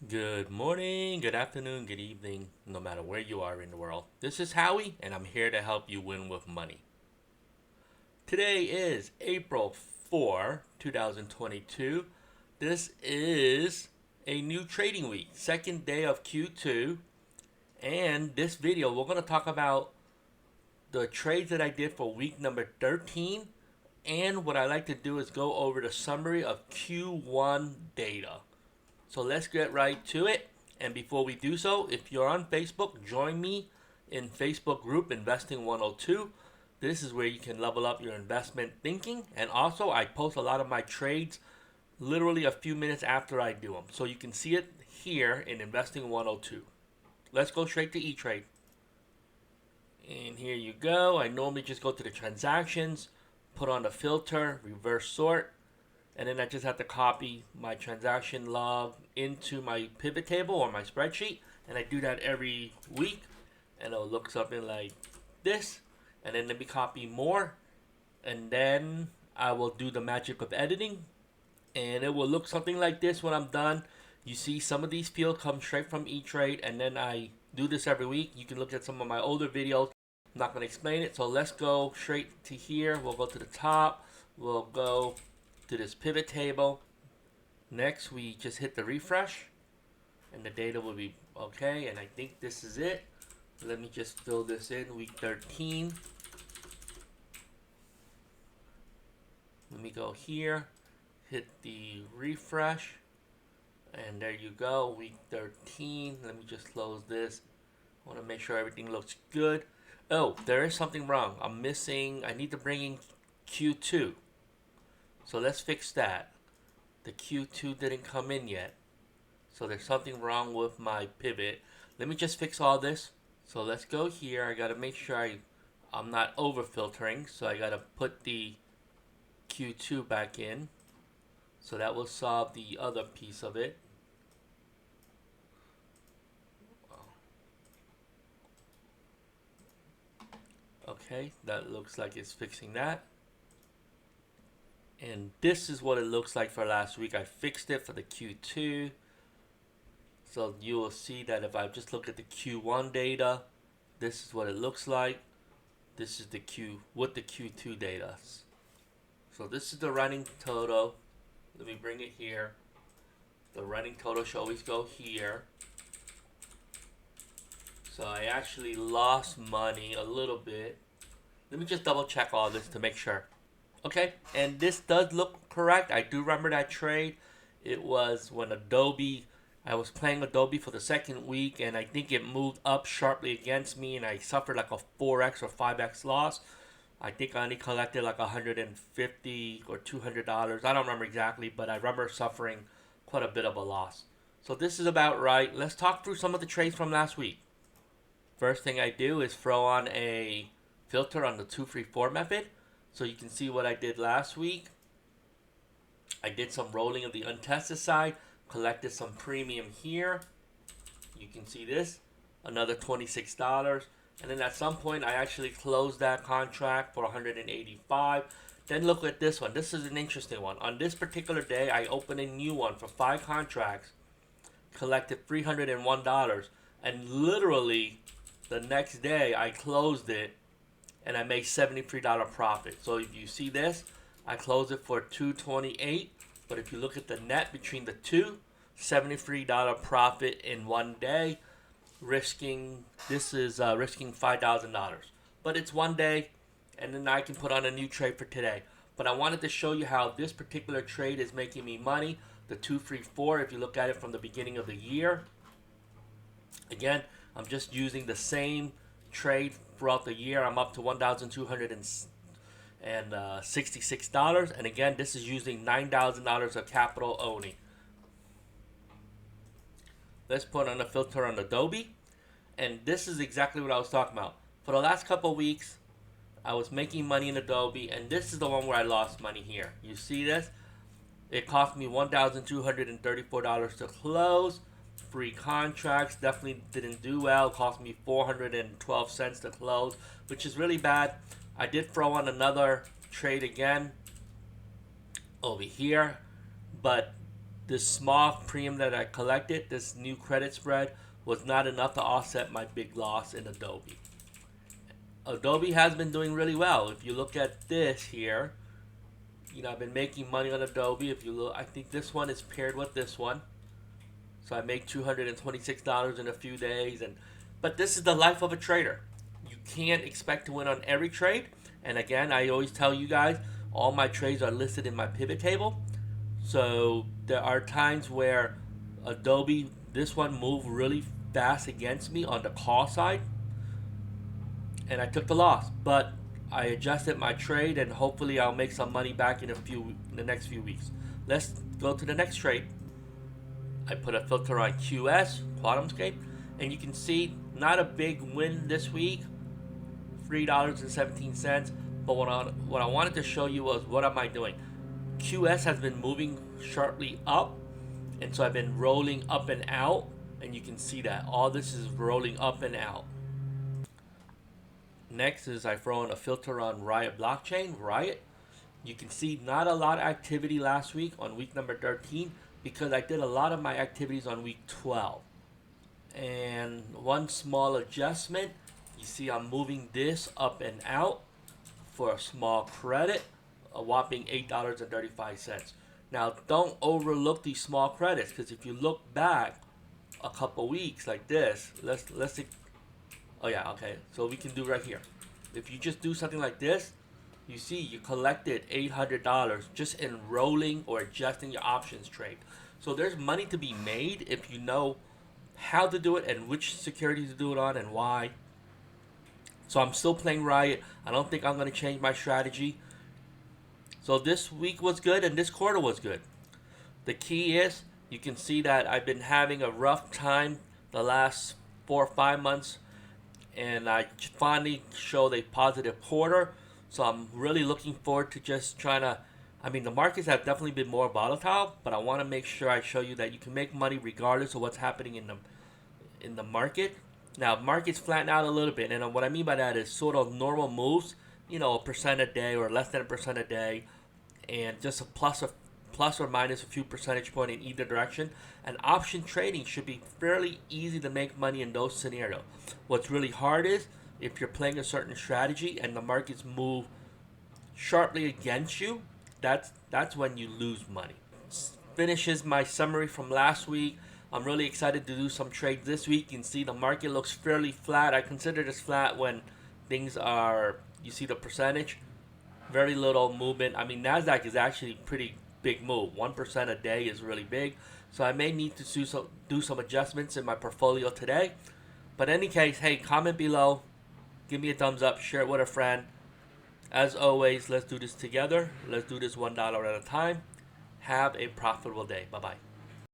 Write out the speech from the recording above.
Good morning, good afternoon, good evening, no matter where you are in the world. This is Howie, and I'm here to help you win with money. Today is April 4, 2022. This is a new trading week, second day of Q2. And this video, we're going to talk about the trades that I did for week number 13. And what I like to do is go over the summary of Q1 data. So let's get right to it. And before we do so, if you're on Facebook, join me in Facebook group Investing 102. This is where you can level up your investment thinking. And also, I post a lot of my trades literally a few minutes after I do them. So you can see it here in Investing 102. Let's go straight to E-Trade. And here you go. I normally just go to the transactions, put on the filter, reverse sort, and then I just have to copy my transaction log into my pivot table or my spreadsheet, and I do that every week, and it'll look something like this. And then let me copy more, and then I will do the magic of editing, and it will look something like this when I'm done. You see some of these fields come straight from E-Trade, and then I do this every week. You can look at some of my older videos. I'm not going to explain it, so let's go straight to here. We'll go to the top. We'll go to this pivot table. Next, we just hit the refresh, and the data will be okay. And I think this is it. Let me just fill this in. Week 13. Let me go here, hit the refresh, and there you go. Week 13. Let me just close this. I want to make sure everything looks good. Oh, there is something wrong. I'm missing. I need to bring in Q2. So let's fix that. The Q2 didn't come in yet. So there's something wrong with my pivot. Let me just fix all this. So let's go here. I gotta make sure I'm not over filtering. So I gotta put the Q2 back in. So that will solve the other piece of it. Okay, that looks like it's fixing that. And this is what it looks like for last week. I fixed it for the Q2. So you will see that if I just look at the Q1 data, this is what it looks like. This is the Q2 data. So this is the running total. Let me bring it here. The running total should always go here. So I actually lost money a little bit. Let me just double check all this to make sure. Okay, and this does look correct. I do remember that trade. It was when I was playing Adobe for the second week, and I think it moved up sharply against me, and I suffered like a 4x or 5x loss. I think I only collected like $150 or $200. I don't remember exactly, but I remember suffering quite a bit of a loss. So this is about right. Let's talk through some of the trades from last week. First thing I do is throw on a filter on the 234 method. So you can see what I did last week. I did some rolling of the untested side, collected some premium here. You can see this, another $26. And then at some point, I actually closed that contract for $185. Then look at this one. This is an interesting one. On this particular day, I opened a new one for 5 contracts, collected $301. And literally, the next day, I closed it and I made $73 profit. So if you see this, I closed it for $228. But if you look at the net between the two, $73 profit in one day, risking $5,000. But it's one day, and then I can put on a new trade for today. But I wanted to show you how this particular trade is making me money. The 234, if you look at it from the beginning of the year. Again, I'm just using the same trade throughout the year. I'm up to $1,266. And again, this is using $9,000 of capital only. Let's put on a filter on Adobe. And this is exactly what I was talking about. For the last couple weeks, I was making money in Adobe, and this is the one where I lost money here. You see this? It cost me $1,234 to close. Free contracts definitely didn't do well. It cost me 412 cents to close, which is really bad. I did throw on another trade again over here, but this small premium that I collected, this new credit spread, was not enough to offset my big loss in Adobe. Adobe has been doing really well. If you look at this here, I've been making money on Adobe. If you look, I think this one is paired with this one. So I make $226 in a few days. But this is the life of a trader. You can't expect to win on every trade. And again, I always tell you guys, all my trades are listed in my pivot table. So there are times where Adobe, this one moved really fast against me on the call side, and I took the loss. But I adjusted my trade, and hopefully I'll make some money back in the next few weeks. Let's go to the next trade. I put a filter on QS, QuantumScape, and you can see not a big win this week, $3.17. But what I wanted to show you was, what am I doing? QS has been moving sharply up, and so I've been rolling up and out, and you can see that all this is rolling up and out. Next is I throw in a filter on Riot blockchain. Riot, you can see not a lot of activity last week on week number 13 because I did a lot of my activities on week 12. And one small adjustment, you see I'm moving this up and out for a small credit, a whopping $8.35. Now don't overlook these small credits, because if you look back a couple weeks like this, let's see. Oh yeah, okay. So we can do right here. If you just do something like this, you see you collected $800 just in rolling or adjusting your options trade. So there's money to be made if you know how to do it and which securities to do it on and why. So I'm still playing Riot. I don't think I'm going to change my strategy. So this week was good and this quarter was good. The key is, you can see that I've been having a rough time the last 4 or 5 months, and I finally showed a positive quarter. So I'm really looking forward to just trying to, the markets have definitely been more volatile, but I want to make sure I show you that you can make money regardless of what's happening in the market. Now, markets flatten out a little bit, and what I mean by that is sort of normal moves, a percent a day or less than a percent a day, and just a plus or minus a few percentage point in either direction. And option trading should be fairly easy to make money in those scenarios. What's really hard is if you're playing a certain strategy and the markets move sharply against you, that's when you lose money. Finishes my summary from last week. I'm really excited to do some trades this week. You can see the market looks fairly flat. I consider this flat when things are, you see the percentage, very little movement. NASDAQ is actually pretty big move. 1% a day is really big. So I may need to do some adjustments in my portfolio today. But in any case, hey, comment below. Give me a thumbs up. Share it with a friend. As always, let's do this together. Let's do this $1 at a time. Have a profitable day. Bye-bye.